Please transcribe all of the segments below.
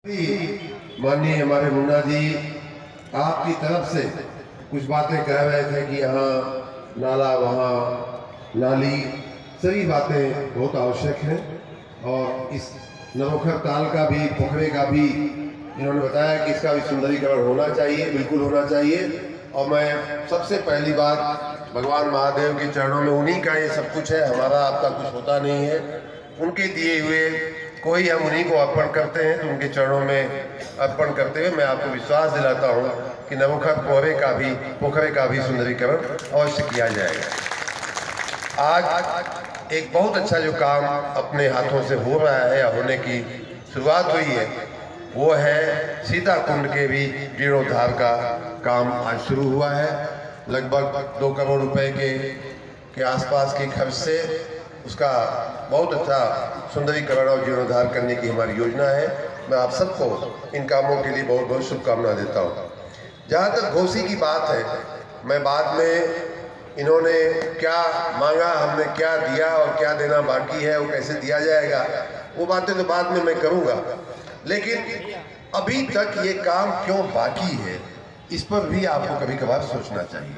माननीय हमारे मुन्ना जी आपकी तरफ से कुछ बातें कह रहे थे कि यहाँ नाला वहाँ नाली, सभी बातें बहुत आवश्यक हैं और इस नवोखर ताल का भी, पोखरे का भी इन्होंने बताया कि इसका भी सुंदरीकरण होना चाहिए, बिल्कुल होना चाहिए। और मैं सबसे पहली बात भगवान महादेव के चरणों में, उन्हीं का ये सब कुछ है, हमारा आपका कुछ होता नहीं है, उनके दिए हुए कोई हम उन्हीं को अर्पण करते हैं, तो उनके चरणों में अर्पण करते हुए मैं आपको विश्वास दिलाता हूं कि नवोखर पोखरे का भी सुंदरीकरण अवश्य किया जाएगा। आज एक बहुत अच्छा जो काम अपने हाथों से हो रहा है या होने की शुरुआत हुई है, वो है सीता कुंड के भी जीर्णोद्धार का काम आज शुरू हुआ है। लगभग 2 करोड़ रुपए के आसपास के खर्च से उसका बहुत अच्छा सुंदरीकरण और जीर्णोद्धार करने की हमारी योजना है। मैं आप सबको इन कामों के लिए बहुत बहुत शुभकामना देता हूँ। जहाँ तक घोसी की बात है, मैं बाद में इन्होंने क्या मांगा, हमने क्या दिया और क्या देना बाकी है, वो कैसे दिया जाएगा, वो बातें तो बाद में मैं करूँगा। लेकिन अभी तक ये काम क्यों बाकी है, इस पर भी आपको कभी कभार सोचना चाहिए।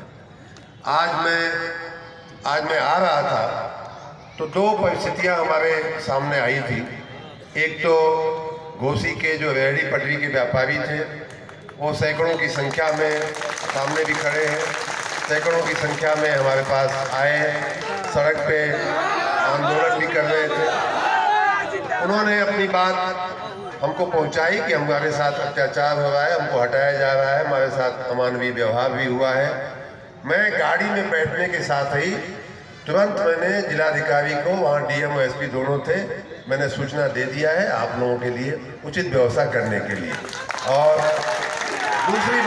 आज मैं आ रहा था तो 2 परिस्थितियां हमारे सामने आई थी। एक तो घोसी के जो रेहड़ी पटरी के व्यापारी थे, वो सैकड़ों की संख्या में सामने भी खड़े हैं, सैकड़ों की संख्या में हमारे पास आए हैं, सड़क पे आंदोलन भी कर रहे थे। उन्होंने अपनी बात हमको पहुंचाई कि हमारे साथ अत्याचार हो रहा है, हमको हटाया जा रहा है, हमारे साथ अमानवीय व्यवहार भी हुआ है। मैं गाड़ी में बैठने के साथ ही तुरंत मैंने जिलाधिकारी को, वहाँ डीएम और एसपी दोनों थे, मैंने सूचना दे दिया है आप लोगों के लिए उचित व्यवस्था करने के लिए। और दूसरी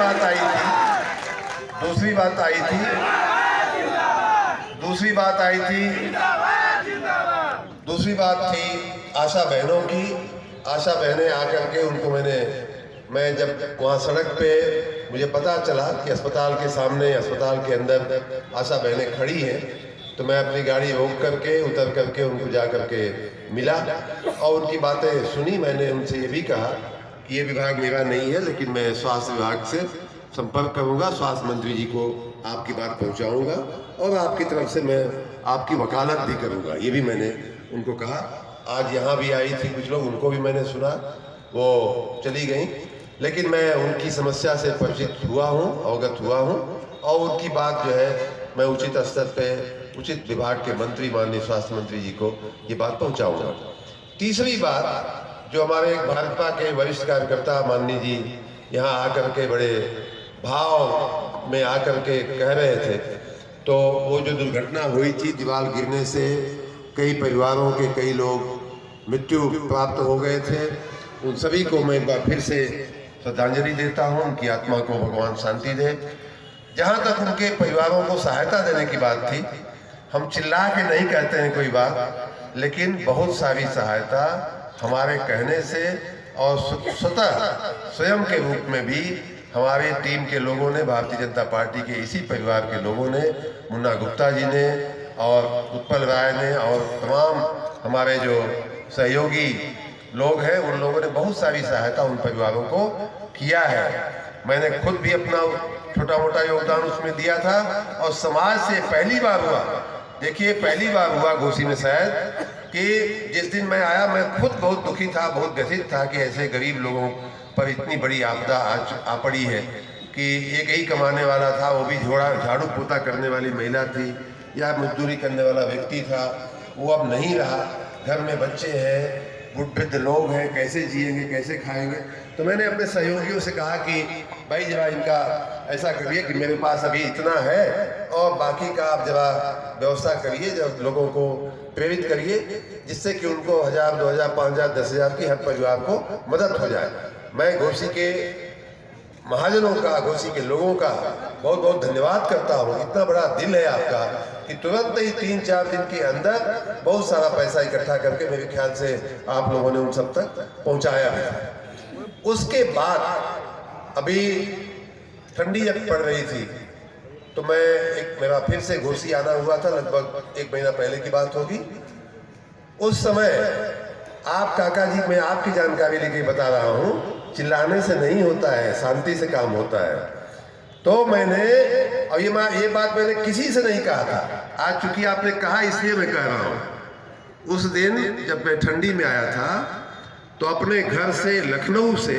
बात थी आशा बहनों की। आशा बहनें आकर के उनको मैं जब वहाँ सड़क पे मुझे पता चला कि अस्पताल के सामने, अस्पताल के अंदर आशा बहनें खड़ी हैं, तो मैं अपनी गाड़ी रोक करके, उतर करके उनको जा करके मिला और उनकी बातें सुनी। मैंने उनसे ये भी कहा कि ये विभाग मेरा नहीं है, लेकिन मैं स्वास्थ्य विभाग से संपर्क करूंगा, स्वास्थ्य मंत्री जी को आपकी बात पहुंचाऊंगा और आपकी तरफ से मैं आपकी वकालत भी करूंगा, ये भी मैंने उनको कहा। आज यहाँ भी आई थी कुछ लोग, उनको भी मैंने सुना, वो चली गई, लेकिन मैं उनकी समस्या से परिचित हुआ हूँ, अवगत हुआ हूँ और उनकी बात जो है मैं उचित स्तर पे उचित विभाग के मंत्री, माननीय स्वास्थ्य मंत्री जी को ये बात पहुंचाऊंगा। तीसरी बात, जो हमारे एक भाजपा के वरिष्ठ कार्यकर्ता माननीय जी यहाँ आकर के बड़े भाव में आकर के कह रहे थे, तो वो जो दुर्घटना हुई थी, दीवार गिरने से कई परिवारों के कई लोग मृत्यु प्राप्त हो गए थे, उन सभी को मैं एक बार फिर से श्रद्धांजलि देता हूँ, उनकी आत्मा को भगवान शांति दे। जहाँ तक उनके परिवारों को सहायता देने की बात थी, हम चिल्ला के नहीं कहते हैं कोई बात, लेकिन बहुत सारी सहायता हमारे कहने से और स्वतः स्वयं के रूप में भी हमारे टीम के लोगों ने, भारतीय जनता पार्टी के इसी परिवार के लोगों ने, मुन्ना गुप्ता जी ने और उत्पल राय ने और तमाम हमारे जो सहयोगी लोग हैं, उन लोगों ने बहुत सारी सहायता उन परिवारों को किया है। मैंने खुद भी अपना छोटा मोटा योगदान उसमें दिया था और समाज से पहली बार हुआ, देखिए पहली बार हुआ घोसी में शायद, कि जिस दिन मैं आया मैं खुद बहुत दुखी था, बहुत व्यथित था कि ऐसे गरीब लोगों पर इतनी बड़ी आपदा आ पड़ी है कि एक ही कमाने वाला था, वो भी झाड़ू पोता करने वाली महिला थी या मजदूरी करने वाला व्यक्ति था, वो अब नहीं रहा, घर में बच्चे हैं, वृद्ध लोग हैं, कैसे जिएंगे, कैसे खाएंगे। तो मैंने अपने सहयोगियों से कहा कि भाई जरा इनका ऐसा करिए कि मेरे पास अभी इतना है और बाकी का आप जरा व्यवस्था करिए, जब लोगों को प्रेरित करिए, जिससे कि उनको 1000, 2000, 5000, 10,000 की हर परिवार को मदद हो जाए। मैं घोसी के महाजनों का, घोसी के लोगों का बहुत बहुत धन्यवाद करता हूँ। इतना बड़ा दिल है आपका कि तुरंत ही 3-4 दिन के अंदर बहुत सारा पैसा इकट्ठा करके मेरे ख्याल से आप लोगों ने उन सब तक पहुँचाया है। उसके बाद अभी ठंडी जब पड़ रही थी तो मेरा फिर से घोसी आना हुआ था, लगभग 1 महीना पहले की बात होगी। उस समय आप काका जी, मैं आपकी जानकारी लेके बता रहा हूँ, चिल्लाने से नहीं होता है, शांति से काम होता है। तो मैंने, और ये बात मैंने किसी से नहीं कहा था, आज चूंकि आपने कहा इसलिए मैं कह रहा हूँ। उस दिन जब मैं ठंडी में आया था तो अपने घर से लखनऊ से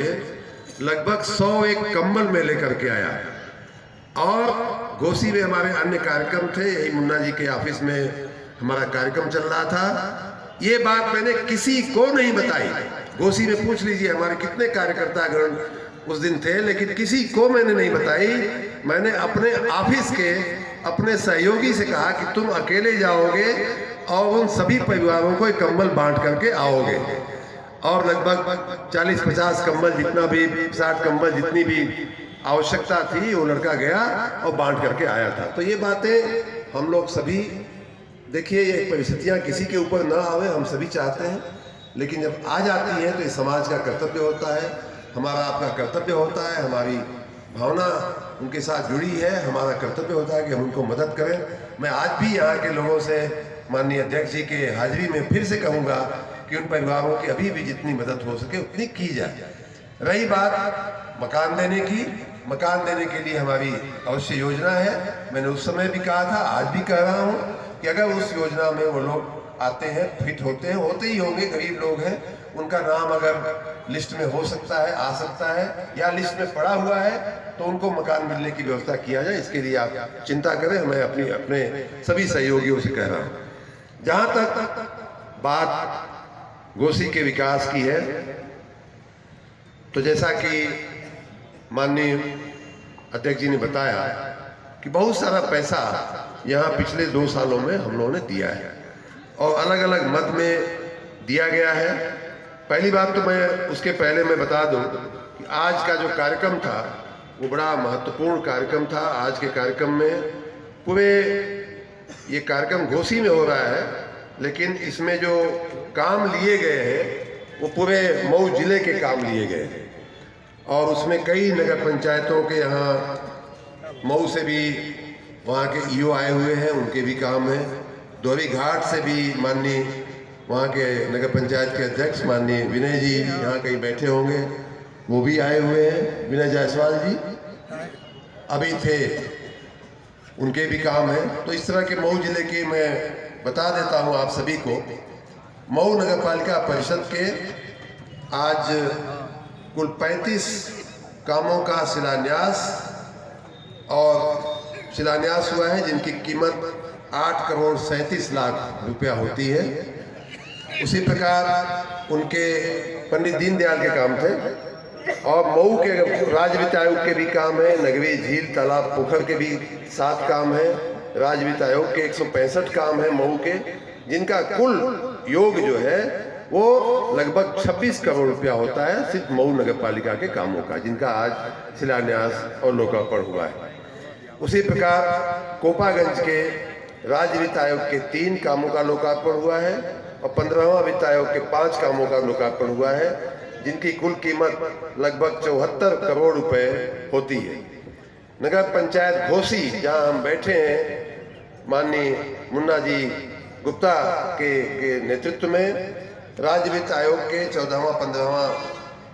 लगभग 101 कंबल में लेकर के आया, और घोसी में हमारे अन्य कार्यक्रम थे, यही मुन्ना जी के ऑफिस में हमारा कार्यक्रम चल रहा था। ये बात मैंने किसी को नहीं बताई। घोसी में पूछ लीजिए हमारे कितने कार्यकर्तागण उस दिन थे, लेकिन किसी को मैंने नहीं बताई। मैंने अपने ऑफिस के अपने सहयोगी से कहा कि तुम अकेले जाओगे और उन सभी परिवारों को एक कंबल बांट करके आओगे, और लगभग 40-50 कंबल जितना भी, 60 कंबल जितनी भी आवश्यकता थी, वो लड़का गया और बांट करके आया था। तो ये बातें हम लोग सभी, देखिए ये परिस्थितियाँ किसी के ऊपर ना आवे, हम सभी चाहते हैं, लेकिन जब आ जाती है तो ये समाज का कर्तव्य होता है, हमारा आपका कर्तव्य होता है, हमारी भावना उनके साथ जुड़ी है, हमारा कर्तव्य होता है कि हम उनको मदद करें। मैं आज भी यहाँ के लोगों से, माननीय अध्यक्ष जी के हाजिरी में फिर से कहूँगा कि उन परिवारों की अभी भी जितनी मदद हो सके उतनी की जाए। रही बात मकान देने की, मकान देने के लिए हमारी अवश्य योजना है। मैंने उस समय भी कहा था, आज भी कह रहा हूँ कि अगर उस योजना में वो लोग आते हैं, फिट होते हैं, होते ही होंगे, गरीब लोग हैं, उनका नाम अगर लिस्ट में हो सकता है, आ सकता है, या लिस्ट में पड़ा हुआ है, तो उनको मकान मिलने की व्यवस्था किया जाए। इसके लिए आप चिंता करें, मैं अपने सभी सहयोगियों से कह रहा हूँ। जहाँ तक बात घोसी के विकास की है, तो जैसा कि माननीय अध्यक्ष जी ने बताया कि बहुत सारा पैसा यहाँ पिछले 2 सालों में हम लोगों ने दिया है, और अलग अलग मद में दिया गया है। पहली बात तो मैं उसके पहले मैं बता दूं कि आज का जो कार्यक्रम था वो बड़ा महत्वपूर्ण कार्यक्रम था। आज के कार्यक्रम में पूरे, ये कार्यक्रम घोसी में हो रहा है, लेकिन इसमें जो काम लिए गए हैं वो पूरे मऊ जिले के काम लिए गए हैं, और उसमें कई नगर पंचायतों के, यहाँ मऊ से भी वहाँ के ईओ आए हुए हैं, उनके भी काम हैं। धोबी घाट से भी माननीय वहाँ के नगर पंचायत के अध्यक्ष माननीय विनय जी यहाँ कहीं बैठे होंगे, वो भी आए हुए हैं। विनय जायसवाल जी अभी थे, उनके भी काम हैं। तो इस तरह के मऊ जिले के मैं बता देता हूँ आप सभी को, मऊ नगर पालिका परिषद के आज कुल 35 कामों का शिलान्यास हुआ है, जिनकी कीमत 8 करोड़ 37 लाख रुपया होती है। उसी प्रकार उनके पंडित दीनदयाल के काम थे, और मऊ के राज्य वित्त आयोग के भी काम है, नगरीय झील तालाब पोखर के भी 7 काम है, राज्य वित्त आयोग के 165 काम है मऊ के, जिनका कुल योग जो है वो लगभग 26 करोड़ रुपया होता है सिर्फ मऊ नगर पालिका के कामों का, जिनका आज शिलान्यास और लोकार्पण हुआ है। उसी प्रकार कोपागंज के राज्य वित्त आयोग के 3 कामों का लोकार्पण हुआ है, और 15वां वित्त आयोग के 5 कामों का लोकार्पण हुआ है, जिनकी कुल कीमत लगभग 74 करोड़ रुपए होती है। नगर पंचायत घोसी, जहां हम बैठे हैं, माननीय मुन्ना जी गुप्ता के नेतृत्व में राज्य वित्त आयोग के 14वां 15वां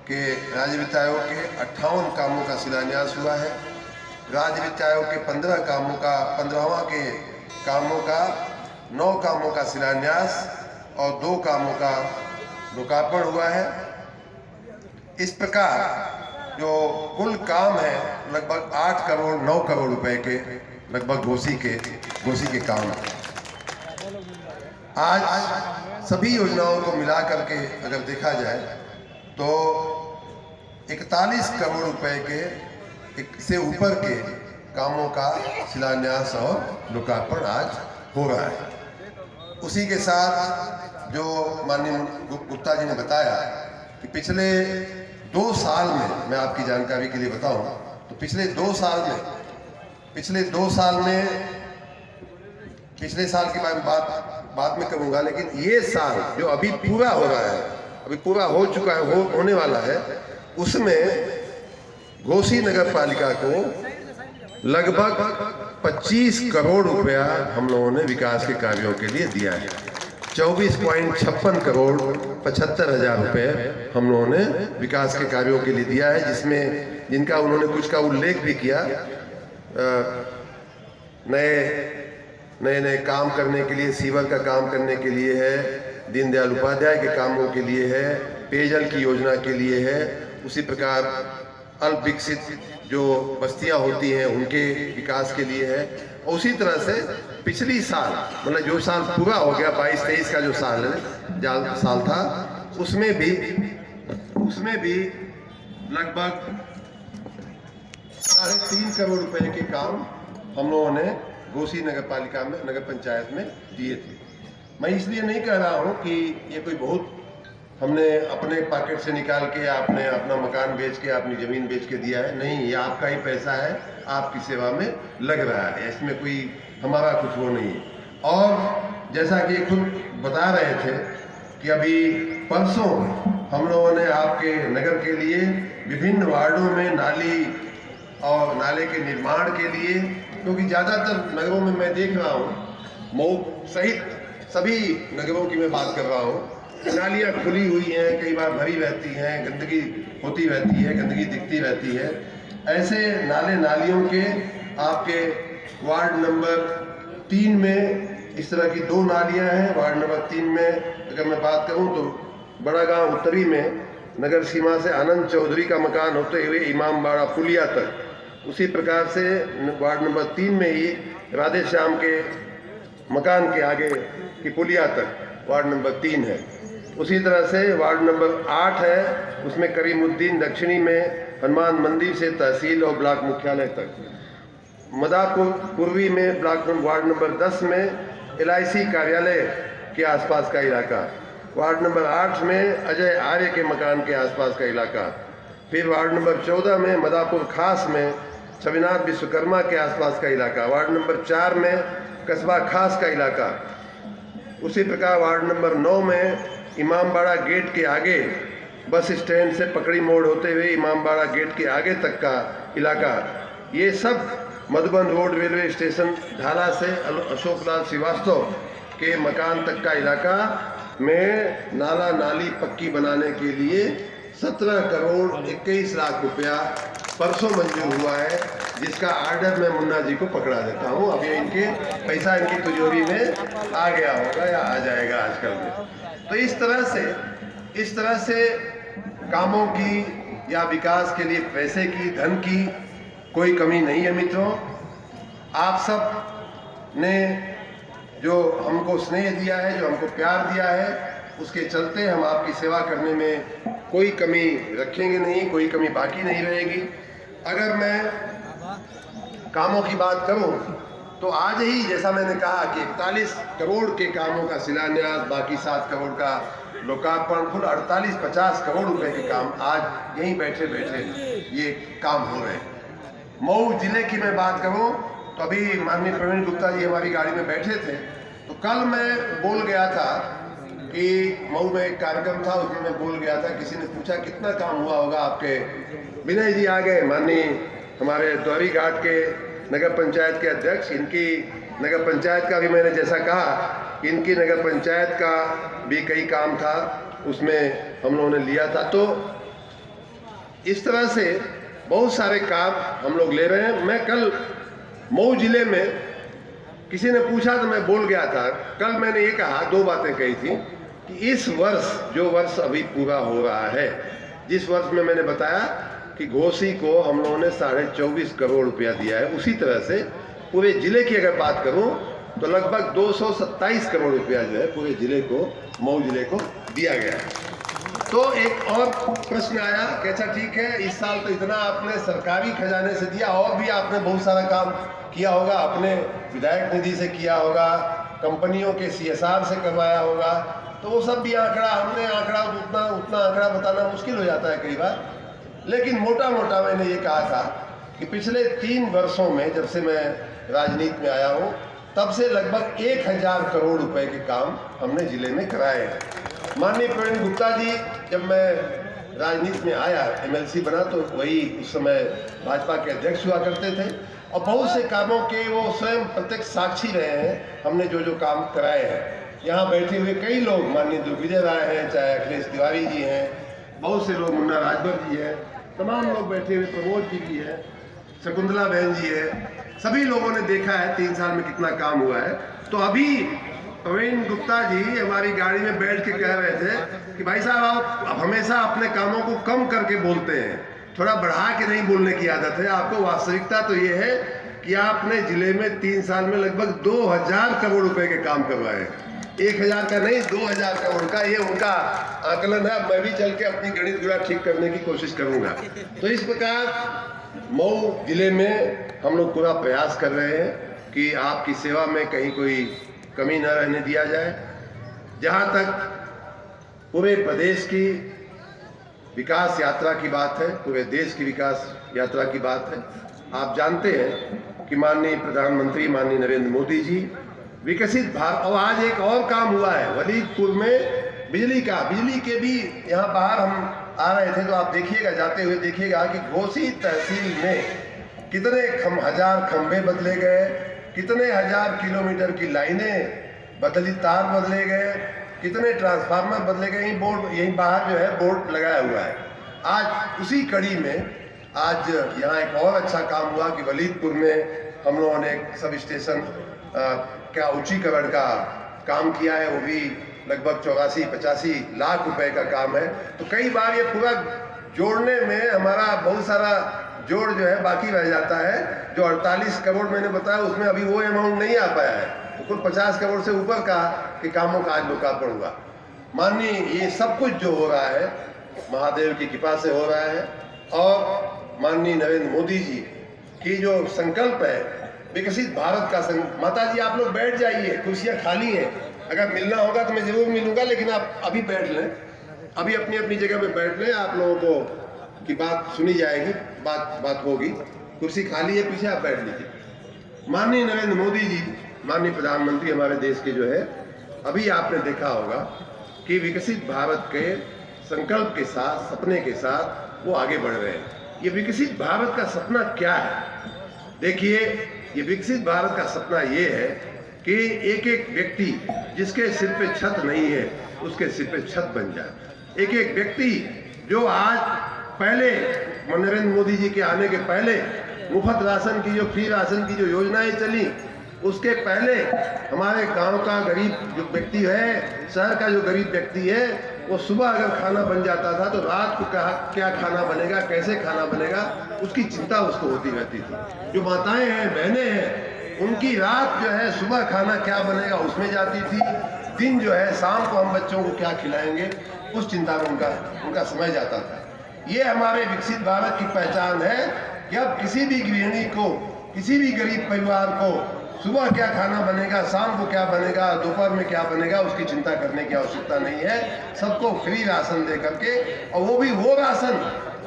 के राज्य वित्त आयोग के 58 कामों का शिलान्यास हुआ है। राज्य वित्त आयोग के 15 कामों का 15वां के कामों का 9 कामों का शिलान्यास और 2 कामों का लोकार्पण हुआ है। इस प्रकार जो कुल काम है लगभग 8 करोड़ 9 करोड़ रुपए के लगभग घोसी के काम है। आज सभी योजनाओं को मिला करके अगर देखा जाए तो 41 करोड़ रुपए के से ऊपर के कामों का शिलान्यास और लोकार्पण आज हो रहा है। उसी के साथ जो माननीय गुप्ता जी ने बताया कि पिछले 2 साल में, मैं आपकी जानकारी के लिए बताऊं तो पिछले 2 साल में पिछले साल की बात में करूंगा, लेकिन ये साल जो अभी पूरा हो रहा है, अभी पूरा हो चुका है, होने वाला है, उसमें घोसी नगर पालिका को लगभग 25 करोड़ रुपया हम लोगों ने विकास के कार्यों के लिए दिया है। 24.56 करोड़ 75,000 रुपये हम लोगों ने विकास के कार्यों के लिए दिया है, जिसमें जिनका उन्होंने कुछ का उल्लेख भी किया। नए काम करने के लिए, सीवर का काम करने के लिए है, दीनदयाल उपाध्याय के कामों के लिए है, पेयजल की योजना के लिए है, उसी प्रकार अल्प विकसित जो बस्तियां होती हैं उनके विकास के लिए है। और उसी तरह से पिछली साल, मतलब जो साल पूरा हो गया 22-23 का जो साल था, उसमें भी लगभग 3.5 करोड़ रुपए के काम हम लोगों ने घोसी नगर पालिका में, नगर पंचायत में दिए थे। मैं इसलिए नहीं कह रहा हूँ कि ये कोई बहुत हमने अपने पॉकेट से निकाल के, आपने अपना मकान बेच के, अपनी ज़मीन बेच के दिया है। नहीं, ये आपका ही पैसा है, आपकी सेवा में लग रहा है, इसमें कोई हमारा कुछ वो नहीं है। और जैसा कि खुद बता रहे थे कि अभी परसों हम लोगों ने आपके नगर के लिए विभिन्न वार्डों में नाली और नाले के निर्माण के लिए, क्योंकि ज़्यादातर नगरों में मैं देख रहा हूँ, मऊ सहित सभी नगरों की मैं बात कर रहा हूँ, नालियाँ खुली हुई हैं, कई बार भरी रहती हैं, गंदगी होती रहती है, गंदगी दिखती रहती है। ऐसे नाले नालियों के आपके वार्ड नंबर 3 में इस तरह की 2 नालियाँ हैं। वार्ड नंबर 3 में अगर मैं बात करूँ तो बड़ा गांव उत्तरी में नगर सीमा से आनंद चौधरी का मकान होते हुए इमामबाड़ा पुलिया तक, उसी प्रकार से वार्ड नंबर 3 में ही राधे श्याम के मकान के आगे की पुलिया तक वार्ड नंबर 3 है। उसी तरह से वार्ड नंबर 8 है, उसमें करीमुद्दीन दक्षिणी में हनुमान मंदिर से तहसील और ब्लॉक मुख्यालय तक। मदापुर पूर्वी में वार्ड नंबर 10 में LIC कार्यालय के आसपास का इलाका। वार्ड नंबर 8 में अजय आर्य के मकान के आसपास का इलाका। फिर वार्ड नंबर 14 में मदापुर खास में छविनाथ विश्वकर्मा के आसपास का इलाका। वार्ड नंबर 4 में कस्बा खास का इलाका। उसी प्रकार वार्ड नंबर 9 में इमामबाड़ा गेट के आगे बस स्टैंड से पकड़ी मोड़ होते हुए इमामबाड़ा गेट के आगे तक का इलाका। ये सब मधुबन रोड रेलवे स्टेशन ढाला से अशोकलाल श्रीवास्तव के मकान तक का इलाका में नाला नाली पक्की बनाने के लिए 17 करोड़ 21 लाख रुपया परसों मंजूर हुआ है, जिसका आर्डर मैं मुन्ना जी को पकड़ा देता हूँ। अभी इनके पैसा इनकी तिजोरी में आ गया होगा या आ जाएगा आजकल में। तो इस तरह से कामों की या विकास के लिए पैसे की, धन की कोई कमी नहीं है। मित्रों, आप सब ने जो हमको स्नेह दिया है, जो हमको प्यार दिया है, उसके चलते हम आपकी सेवा करने में कोई कमी रखेंगे नहीं, कोई कमी बाकी नहीं रहेगी। अगर मैं कामों की बात करूं तो आज ही, जैसा मैंने कहा कि 41 करोड़ के कामों का शिलान्यास, बाकी 7 करोड़ का लोकार्पण, कुल 48-50 करोड़ रुपए के काम आज यहीं बैठे बैठे ये काम हो रहे हैं। मऊ जिले की मैं बात करूं तो अभी माननीय प्रवीण गुप्ता जी हमारी गाड़ी में बैठे थे, तो कल मैं बोल गया था कि मऊ में एक कार्यक्रम था, उसमें मैं बोल गया था, किसी ने पूछा कितना काम हुआ होगा आपके। विनय जी आ गए, माननीय हमारे द्वारी घाट के नगर पंचायत के अध्यक्ष। इनकी नगर पंचायत का भी मैंने जैसा कहा, इनकी नगर पंचायत का भी कई काम था, उसमें हम लोगों ने लिया था। तो इस तरह से बहुत सारे काम हम लोग ले रहे हैं। मैं कल मऊ जिले में, किसी ने पूछा तो मैं बोल गया था, कल मैंने ये कहा, 2 बातें कही थी कि इस वर्ष, जो वर्ष अभी पूरा हो रहा है, जिस वर्ष में मैंने बताया कि घोसी को हम लोगों ने 24.5 करोड़ रुपया दिया है, उसी तरह से पूरे जिले की अगर बात करूं तो लगभग 227 करोड़ रुपया जो है पूरे जिले को, मऊ जिले को दिया गया है। तो एक और प्रश्न आया कि अच्छा ठीक है, इस साल तो इतना आपने सरकारी खजाने से दिया, और भी आपने बहुत सारा काम किया होगा, अपने विधायक निधि से किया होगा, कंपनियों के CSR से करवाया होगा, तो वो सब भी आंकड़ा, हमने आंकड़ा उतना आंकड़ा बताना मुश्किल हो जाता है कई बार। लेकिन मोटा मोटा मैंने ये कहा था कि पिछले 3 वर्षों में, जब से मैं राजनीति में आया हूँ, तब से लगभग 1000 करोड़ रुपए के काम हमने जिले में कराए हैं। माननीय प्रवीण गुप्ता जी, जब मैं राजनीति में आया, MLC बना, तो वही उस समय भाजपा के अध्यक्ष हुआ करते थे, और बहुत से कामों के वो स्वयं प्रत्यक्ष साक्षी रहे हैं, हमने जो जो काम कराए हैं। यहाँ बैठे हुए कई लोग, माननीय दिग्विजय राय हैं, चाहे अखिलेश तिवारी जी हैं, बहुत से लोग, मुन्ना राजभर जी हैं, तमाम लोग बैठे हुए, प्रमोद जी भी हैं, शकुंतला बहन जी है, सभी लोगों ने देखा है 3 साल में कितना काम हुआ है। तो अभी प्रवीण गुप्ता जी हमारी गाड़ी में बैठ के कह रहे थे कि भाई साहब आप हमेशा अपने कामों को कम करके बोलते हैं, थोड़ा बढ़ा के नहीं बोलने की आदत है आपको। वास्तविकता तो ये है कि आपने जिले में 3 साल में लगभग 2000 करोड़ रुपए के काम करवाए हैं। 1000 का नहीं, 2000 करोड़ का, ये उनका आकलन है। मैं भी चल के अपनी गणित गुणा ठीक करने की कोशिश करूंगा। तो इस प्रकार मऊ जिले में हम लोग पूरा प्रयास कर रहे हैं कि आपकी सेवा में कहीं कोई कमी न रहने दिया जाए। जहाँ तक पूरे प्रदेश की विकास यात्रा की बात है, पूरे देश की विकास यात्रा की बात है, आप जानते हैं कि माननीय प्रधानमंत्री माननीय नरेंद्र मोदी जी विकसित भारत, और आज एक और काम हुआ है वलीदपुर में बिजली के भी, यहाँ बाहर हम आ रहे थे तो आप देखिएगा, जाते हुए देखिएगा कि घोसी तहसील में कितने हजार खंभे बदले गए, कितने हजार किलोमीटर की लाइनें बदली, तार बदले गए, कितने ट्रांसफार्मर बदले गए। यही बोर्ड, यही बाहर जो है बोर्ड लगाया हुआ है। आज उसी कड़ी में आज यहाँ एक और अच्छा काम हुआ कि वलीदपुर में हम लोगों ने एक सब स्टेशन क्या उच्चीकरण का काम किया है, वो भी लगभग 84-85 लाख रुपए का काम है। तो कई बार ये पूरा जोड़ने में हमारा बहुत सारा जोड़ जो है बाकी रह जाता है। जो 48 करोड़ मैंने बताया उसमें अभी वो अमाउंट नहीं आ पाया है, तो कुल 50 करोड़ से ऊपर का के कामों का आज लोकार्पण हुआ। माननीय ये सब कुछ जो हो रहा है महादेव की कृपा से हो रहा है, और माननीय नरेंद्र मोदी जी की जो संकल्प है विकसित भारत का माता जी आप लोग बैठ जाइए, कुर्सियां खाली हैं, अगर मिलना होगा तो मैं जरूर मिलूंगा, लेकिन आप अभी बैठ लें, अभी अपनी अपनी जगह पे बैठ लें, आप लोगों को की बात सुनी जाएगी, बात होगी। कुर्सी खाली है पीछे, आप बैठ लीजिए। माननीय नरेंद्र मोदी जी, माननीय प्रधानमंत्री हमारे देश के जो है, अभी आपने देखा होगा कि विकसित भारत के संकल्प के साथ, सपने के साथ वो आगे बढ़ रहे हैं। ये विकसित भारत का सपना क्या है? देखिए, ये विकसित भारत का सपना ये है कि एक एक व्यक्ति जिसके सिर पे छत नहीं है उसके सिर पे छत बन जाए। एक एक व्यक्ति जो आज पहले नरेंद्र मोदी जी के आने के पहले मुफ्त राशन की जो फ्री राशन की जो योजनाएं चली, उसके पहले हमारे गांव का गरीब जो व्यक्ति है, शहर का जो गरीब व्यक्ति है, वो सुबह अगर खाना बन जाता था तो रात को क्या खाना बनेगा, कैसे खाना बनेगा, उसकी चिंता उसको होती रहती थी। जो माताएं हैं, बहनें हैं, उनकी रात जो है सुबह खाना क्या बनेगा उसमें जाती थी, दिन जो है शाम को हम बच्चों को क्या खिलाएंगे उस चिंता में उनका समय जाता था। ये हमारे विकसित भारत की पहचान है कि अब किसी भी गृहिणी को, किसी भी गरीब परिवार को सुबह क्या खाना बनेगा, शाम को क्या बनेगा, दोपहर में क्या बनेगा, उसकी चिंता करने की आवश्यकता नहीं है। सबको फ्री राशन दे करके, और वो भी वो राशन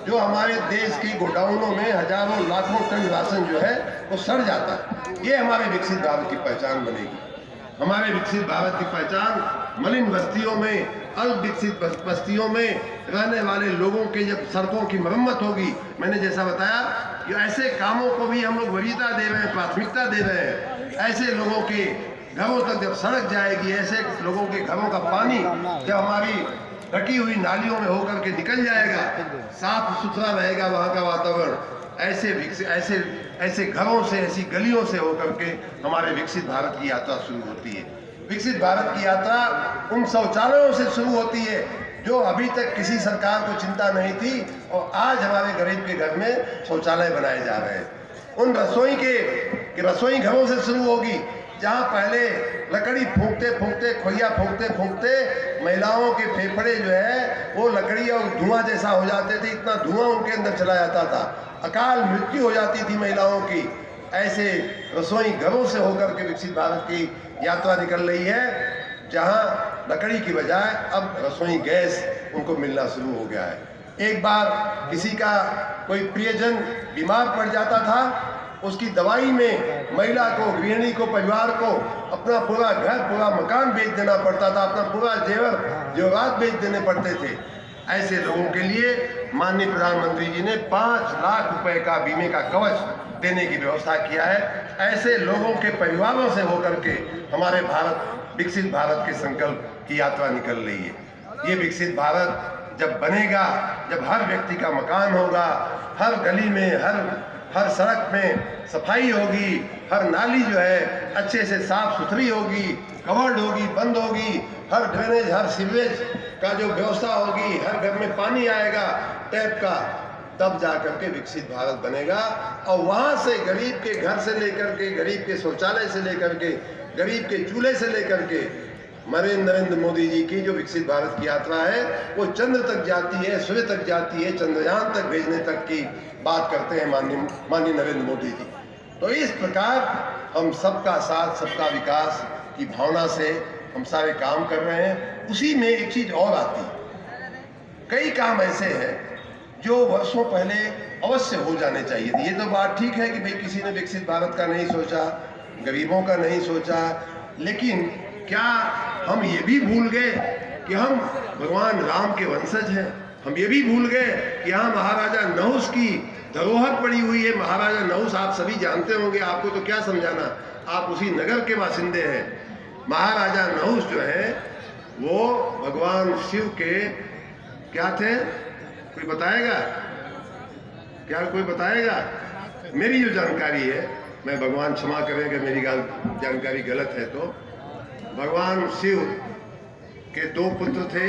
जो हमारे देश की गोडाउनों में हजारों लाखों टन राशन जो है वो सड़ जाता है। ये हमारे विकसित भारत की पहचान बनेगी। हमारे विकसित भारत की पहचान मलिन बस्तियों में, अल्प विकसित बस्तियों में रहने वाले लोगों के जब सड़कों की मरम्मत होगी, मैंने जैसा बताया कि ऐसे कामों को भी हम लोग वरीयता दे रहे हैं, प्राथमिकता दे रहे हैं। ऐसे लोगों के घरों तक जब सड़क जाएगी, ऐसे लोगों के घरों का पानी जब हमारी ढकी हुई नालियों में होकर के निकल जाएगा, साफ सुथरा रहेगा वहाँ का वातावरण, ऐसे घरों से, ऐसी गलियों से होकर के हमारे विकसित भारत की यात्रा शुरू होती है। विकसित भारत की यात्रा उन शौचालयों से शुरू होती है जो अभी तक किसी सरकार को चिंता नहीं थी, और आज हमारे गरीब के घर में शौचालय बनाए जा रहे हैं। उन रसोई घरों से शुरू होगी जहाँ पहले लकड़ी फूंकते खोइया फूंकते महिलाओं के फेफड़े जो है वो लकड़ी और धुआं जैसा हो जाते थे, इतना धुआं उनके अंदर चला जाता था, अकाल मृत्यु हो जाती थी महिलाओं की। ऐसे रसोई घरों से होकर के विकसित भारत की यात्रा निकल रही है, जहाँ लकड़ी की बजाय अब रसोई गैस उनको मिलना शुरू हो गया है। एक बार किसी का कोई प्रियजन बीमार पड़ जाता था, उसकी दवाई में महिला को, गृहिणी को, परिवार को अपना पूरा घर, पूरा मकान बेच देना पड़ता था, अपना पूरा जेवरात बेच देने पड़ते थे। ऐसे लोगों के लिए माननीय प्रधानमंत्री जी ने 5 लाख रुपए का बीमे का कवच देने की व्यवस्था किया है। ऐसे लोगों के परिवारों से होकर के हमारे भारत विकसित भारत के संकल्प की यात्रा निकल रही है। ये विकसित भारत जब बनेगा, जब हर व्यक्ति का मकान होगा, हर गली में, हर सड़क में सफाई होगी, हर नाली जो है अच्छे से साफ सुथरी होगी, कवर्ड होगी, बंद होगी, हर ड्रेनेज, हर सीवरेज का जो व्यवस्था होगी, हर घर में पानी आएगा टैप का, तब जा करके विकसित भारत बनेगा। और वहाँ से गरीब के घर से लेकर के, गरीब के शौचालय से लेकर के, गरीब के चूल्हे से लेकर के नरेंद्र मोदी जी की जो विकसित भारत की यात्रा है वो चंद्र तक जाती है, सूर्य तक जाती है, चंद्रयान तक भेजने तक की बात करते हैं माननीय नरेंद्र मोदी जी। तो इस प्रकार हम सबका साथ, सबका विकास की भावना से हम सारे काम कर रहे हैं। उसी में एक चीज और आती है, कई काम ऐसे हैं जो वर्षों पहले अवश्य हो जाने चाहिए थे। ये तो बात ठीक है कि भाई किसी ने विकसित भारत का नहीं सोचा, गरीबों का नहीं सोचा, लेकिन क्या हम ये भी भूल गए कि हम भगवान राम के वंशज हैं? हम ये भी भूल गए कि यहाँ महाराजा नहुस की धरोहर पड़ी हुई है। महाराजा नहुस आप सभी जानते होंगे, आपको तो क्या समझाना, आप उसी नगर के बासिंदे हैं। महाराजा नहुस जो है वो भगवान शिव के क्या थे, कोई बताएगा? क्या कोई बताएगा? मेरी जो जानकारी है, मैं भगवान क्षमा करें मेरी जानकारी गलत है तो, भगवान शिव के दो पुत्र थे,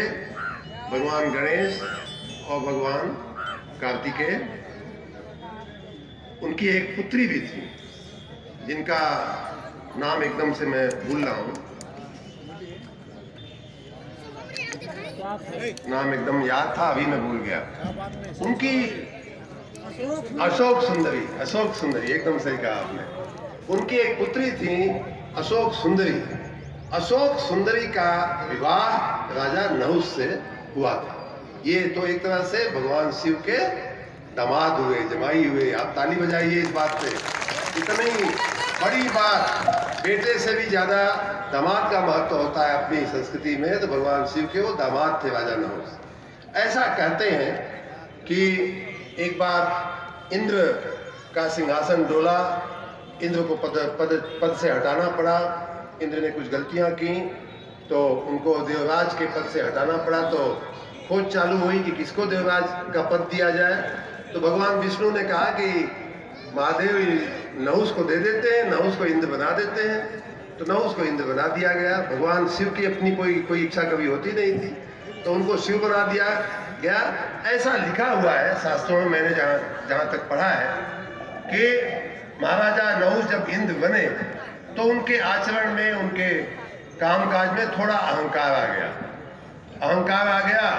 भगवान गणेश और भगवान कार्तिकेय। उनकी एक पुत्री भी थी जिनका नाम एकदम से मैं भूल रहा हूँ, नाम एकदम याद था, अभी मैं भूल गया। उनकी अशोक सुंदरी, एकदम सही कहा आपने। उनकी एक पुत्री थी अशोक सुंदरी। अशोक सुंदरी का विवाह राजा नहुस से हुआ था। ये तो एक तरह से भगवान शिव के दामाद हुए, जमाई हुए। आप ताली बजाइए इस बात पे। इतनी बड़ी बात, बेटे से भी ज्यादा दामाद का महत्व होता है अपनी संस्कृति में, तो भगवान शिव के वो दामाद थे राजा नहुस। ऐसा कहते हैं कि एक बार इंद्र का सिंहासन डोला, इंद्र को पद से हटाना पड़ा। इंद्र ने कुछ गलतियां की तो उनको देवराज के पद से हटाना पड़ा। तो खोज चालू हुई कि किसको देवराज का पद दिया जाए। तो भगवान विष्णु ने कहा कि महादेव नहुस को दे देते हैं, नहुस को इंद्र बना देते हैं। तो नहुस को इंद्र बना दिया गया। भगवान शिव की अपनी कोई इच्छा कभी होती नहीं थी, तो उनको शिव बना दिया गया। ऐसा लिखा हुआ है शास्त्रों में, मैंने जहाँ तक पढ़ा है कि महाराजा नहुस जब इंद्र बने तो उनके आचरण में, उनके कामकाज में थोड़ा अहंकार आ गया।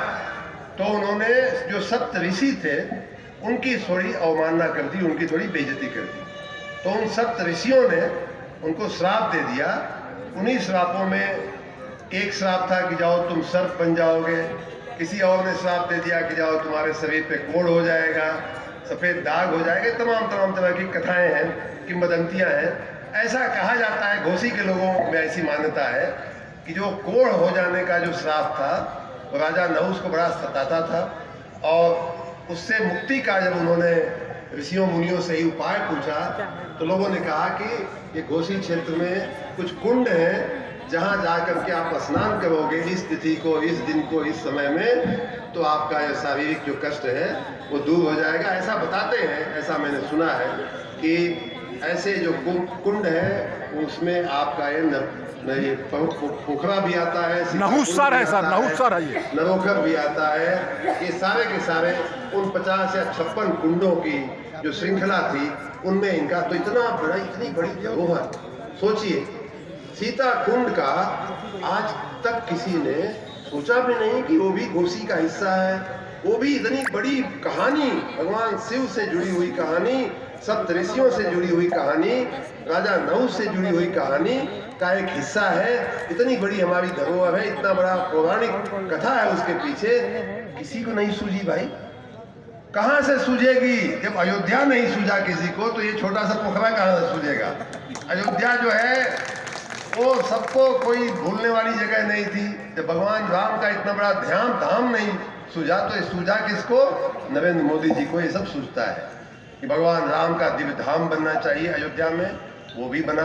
तो उन्होंने जो सप्त ऋषि थे उनकी थोड़ी अवमानना कर दी, उनकी थोड़ी बेइज्जती कर दी। तो उन सप्त ऋषियों ने उनको श्राप दे दिया। उन्हीं श्रापों में एक श्राप था कि जाओ तुम सर्प बन जाओगे, किसी और ने श्राप दे दिया कि जाओ तुम्हारे शरीर पे कोढ़ हो जाएगा, सफेद दाग हो जाएगा। तमाम तरह की कथाएं हैं, किंवदंतियां हैं। ऐसा कहा जाता है, घोसी के लोगों में ऐसी मान्यता है कि जो कोढ़ हो जाने का जो श्राप था वो राजा नहुस को बड़ा सताता था। और उससे मुक्ति का जब उन्होंने ऋषियों मुनियों से ही उपाय पूछा तो लोगों ने कहा कि ये घोसी क्षेत्र में कुछ कुंड हैं जहाँ जाकर के आप स्नान करोगे इस तिथि को, इस दिन को, इस समय में, तो आपका यह शारीरिक जो कष्ट है वो दूर हो जाएगा। ऐसा बताते हैं, ऐसा मैंने सुना है कि ऐसे जो कुंड है उसमें आपका ये पोखरा भी आता है, नहुसर है सर, नहुसर है ये, नरोखर भी आता है। ये सारे के सारे उन 50 या 56 कुंडों की जो श्रृंखला थी उनमें इनका तो इतनी बड़ी धरोहर। सोचिए, सीता कुंड का आज तक किसी ने सोचा भी नहीं कि वो भी घोसी का हिस्सा है। वो भी इतनी बड़ी कहानी, भगवान शिव से जुड़ी हुई कहानी, सप्त ऋषियों से जुड़ी हुई कहानी, राजा नहुस से जुड़ी हुई कहानी का एक हिस्सा है। इतनी बड़ी हमारी धरोहर है, इतना बड़ा पौराणिक कथा है उसके पीछे, किसी को नहीं सूझी भाई। कहाँ से सूझेगी? जब अयोध्या नहीं सूझा किसी को, तो ये छोटा सा पोखरा कहाँ से सूझेगा? अयोध्या जो है वो सबको कोई भूलने वाली जगह नहीं थी। जब भगवान राम का इतना बड़ा धाम नहीं सूझा, तो ये सूझा किसको? नरेंद्र मोदी जी को ये सब सूझता है कि भगवान राम का दिव्य धाम बनना चाहिए अयोध्या में, वो भी बना।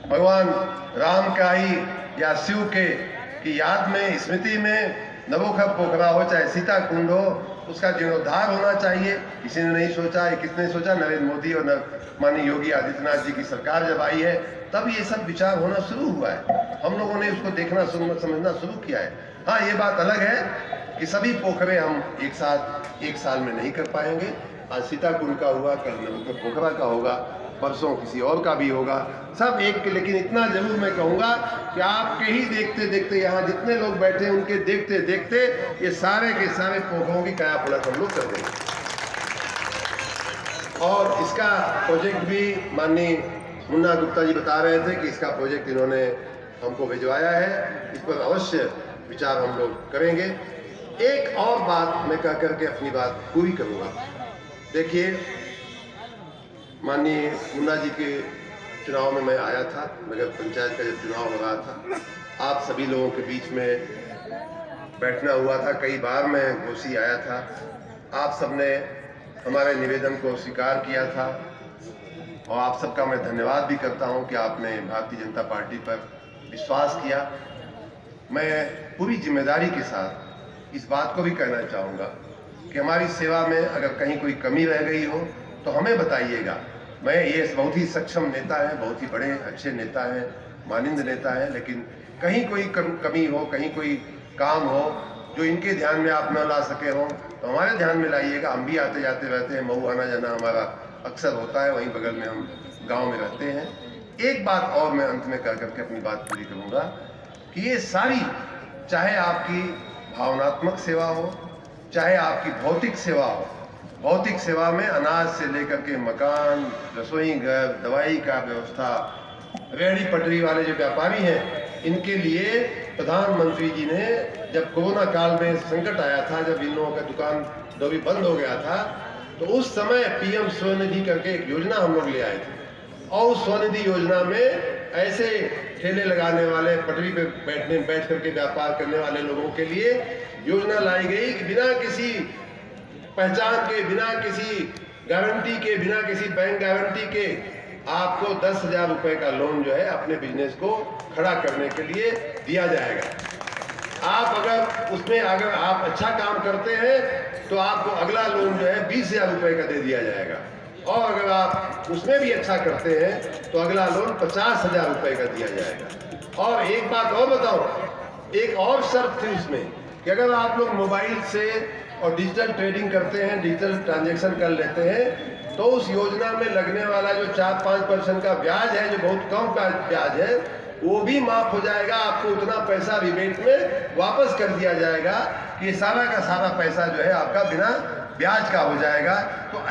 भगवान राम का ही या शिव के की याद में, स्मृति में नवोखा पोखरा हो चाहे सीता कुंड हो, उसका जीर्णोद्धार होना चाहिए। किसी ने नहीं सोचा, ये किसने सोचा? नरेंद्र मोदी और माननीय योगी आदित्यनाथ जी की सरकार जब आई है तब ये सब विचार होना शुरू हुआ है। हम लोगों ने उसको देखना समझना शुरू किया है। हाँ, ये बात अलग है कि सभी पोखरे हम एक साल में नहीं कर पाएंगे। आज सीता कुंड का हुआ, कल नवोखा पोखरा का होगा, परसों किसी और का भी होगा, सब एक के। लेकिन इतना जरूर मैं कहूँगा कि आपके ही देखते देखते, यहाँ जितने लोग बैठे हैं उनके देखते देखते ये सारे के सारे पोखरों की काया पलट हम लोग कर देंगे। और इसका प्रोजेक्ट भी माननीय मुन्ना गुप्ता जी बता रहे थे कि इसका प्रोजेक्ट इन्होंने हमको भिजवाया है, इस पर अवश्य विचार हम लोग करेंगे। एक और बात मैं कह करके अपनी बात पूरी करूँगा। देखिए, माननीय मुन्ना जी के चुनाव में मैं आया था, नगर पंचायत का जब चुनाव हो रहा था, आप सभी लोगों के बीच में बैठना हुआ था। कई बार मैं घोसी आया था, आप सबने हमारे निवेदन को स्वीकार किया था और आप सबका मैं धन्यवाद भी करता हूं कि आपने भारतीय जनता पार्टी पर विश्वास किया। मैं पूरी जिम्मेदारी के साथ इस बात को भी कहना चाहूँगा कि हमारी सेवा में अगर कहीं कोई कमी रह गई हो तो हमें बताइएगा। ये बहुत ही सक्षम नेता है, बहुत ही बड़े अच्छे नेता हैं, मानिंद नेता है, लेकिन कहीं कोई कमी हो, कहीं कोई काम हो जो इनके ध्यान में आप न ला सके हो तो हमारे ध्यान में लाइएगा। हम भी आते जाते रहते हैं, मऊ आना जाना हमारा अक्सर होता है, वहीं बगल में हम गांव में रहते हैं। एक बात और मैं अंत में कह करके अपनी बात पूरी करूँगा कि ये सारी, चाहे आपकी भावनात्मक सेवा हो, चाहे आपकी भौतिक सेवा हो, भौतिक सेवा में अनाज से लेकर के मकान, रसोई घर, दवाई का व्यवस्था, रेहड़ी पटरी वाले जो व्यापारी हैं, इनके लिए प्रधानमंत्री जी ने जब कोरोना काल में संकट आया था, जब इन लोगों का दुकान भी बंद हो गया था, तो उस समय पीएम स्वनिधि करके एक योजना हम लोग ले आए थे। और उस स्वनिधि योजना में ऐसे ठेले लगाने वाले, पटरी पे बैठ करके व्यापार करने वाले लोगों के लिए योजना लाई गई कि बिना किसी पहचान के, बिना किसी गारंटी के, बिना किसी बैंक गारंटी के आपको 10,000 रुपए का लोन जो है अपने बिजनेस को खड़ा करने के लिए दिया जाएगा। अगर आप अच्छा काम करते हैं तो आपको अगला लोन जो है 20,000 रुपए का दे दिया जाएगा, और अगर आप उसमें भी अच्छा करते हैं तो अगला लोन 50,000 रुपए का दिया जाएगा। और एक बात और बताओ, एक और शर्त थी उसमें कि अगर आप लोग मोबाइल से और डिजिटल ट्रेडिंग करते हैं, डिजिटल ट्रांजैक्शन कर लेते हैं, तो उस योजना में लगने वाला जो 4-5% का ब्याज है, जो बहुत कम ब्याज है, वो भी माफ हो जाएगा। आपको उतना पैसा रिबेट में वापस कर दिया जाएगा कि सारा का सारा पैसा जो है आपका बिना ब्याज का हो जाएगा। तो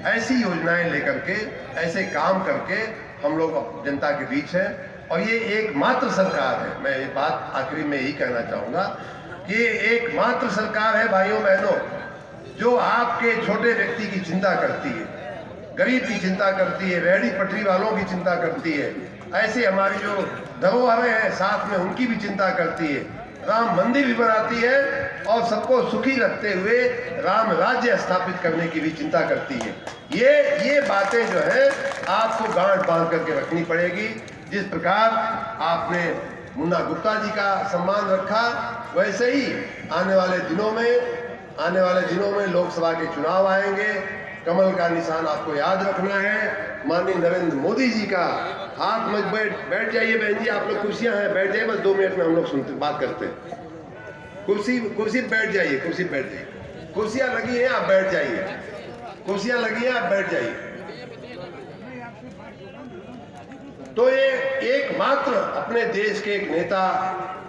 ऐसी योजनाएं लेकर के, ऐसे काम करके हम लोग जनता के बीच हैं। और ये एकमात्र सरकार है, मैं ये बात आखिरी में यही कहना चाहूँगा कि ये एकमात्र सरकार है भाइयों बहनों, जो आपके छोटे व्यक्ति की चिंता करती है, गरीब की चिंता करती है, रेहड़ी पटरी वालों की चिंता करती है, ऐसे हमारी जो धरोहरें हैं साथ में उनकी भी चिंता करती है, राम मंदिर भी बनाती है और सबको सुखी रखते हुए राम राज्य स्थापित करने की भी चिंता करती है। ये बातें जो है आपको गांठ बांध करके रखनी पड़ेगी। जिस प्रकार आपने मुन्ना गुप्ता जी का सम्मान रखा, वैसे ही आने वाले दिनों में लोकसभा के चुनाव आएंगे। कमल का निशान आपको याद रखना है। माननीय नरेंद्र मोदी जी का हाथ में बैठ जाइए बहन जी, आप लोग कुर्सियां हैं, बैठ जाइए, बस 2 मिनट में हम लोग बात करते हैं। कुर्सी बैठ जाइए, कुर्सियां लगी हैं, आप बैठ जाइए, कुर्सियां लगी हैं, आप बैठ जाइए। तो ये एकमात्र अपने देश के एक नेता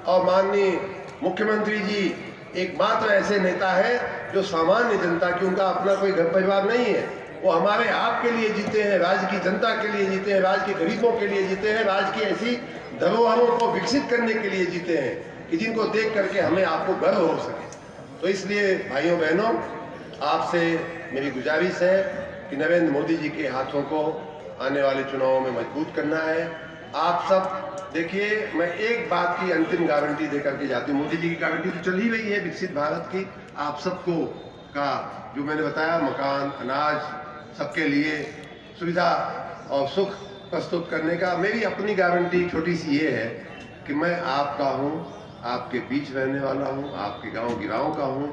और माननीय मुख्यमंत्री जी एकमात्र ऐसे नेता है जो सामान्य जनता की, उनका अपना कोई घर परिवार नहीं है, वो हमारे आपके लिए जीते हैं, राज्य की जनता के लिए जीते हैं, राज्य के गरीबों के लिए जीते हैं, राज्य की ऐसी धरोहरों को विकसित करने के लिए जीते हैं कि जिनको देख करके हमें आपको गर्व हो सके। तो इसलिए भाइयों बहनों, आपसे मेरी गुजारिश है कि नरेंद्र मोदी जी के हाथों को आने वाले चुनावों में मजबूत करना है। आप सब देखिए, मैं एक बात की अंतिम गारंटी देकर के जाती हूँ। मोदी जी की गारंटी तो चल ही रही है विकसित भारत की, आप सबको का जो मैंने बताया, मकान, अनाज, सबके लिए सुविधा और सुख प्रस्तुत करने का। मेरी अपनी गारंटी छोटी सी ये है कि मैं आपका हूँ, आपके बीच रहने वाला हूँ, आपके गांव गिराओं का हूँ।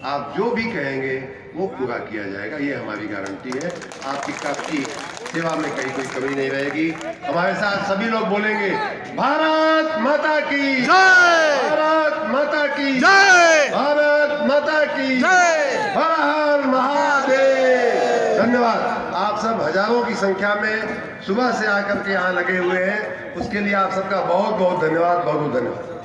आप जो भी कहेंगे वो पूरा किया जाएगा, ये हमारी गारंटी है। आपकी सेवा में कहीं कोई कमी नहीं रहेगी। हमारे साथ सभी लोग बोलेंगे भारत माता की जय, भारत माता की जय, भारत माता की जय। हर हर महादेव। धन्यवाद। आप सब हजारों की संख्या में सुबह से आकर के यहाँ लगे हुए हैं, उसके लिए आप सबका बहुत बहुत धन्यवाद, बहुत बहुत धन्यवाद।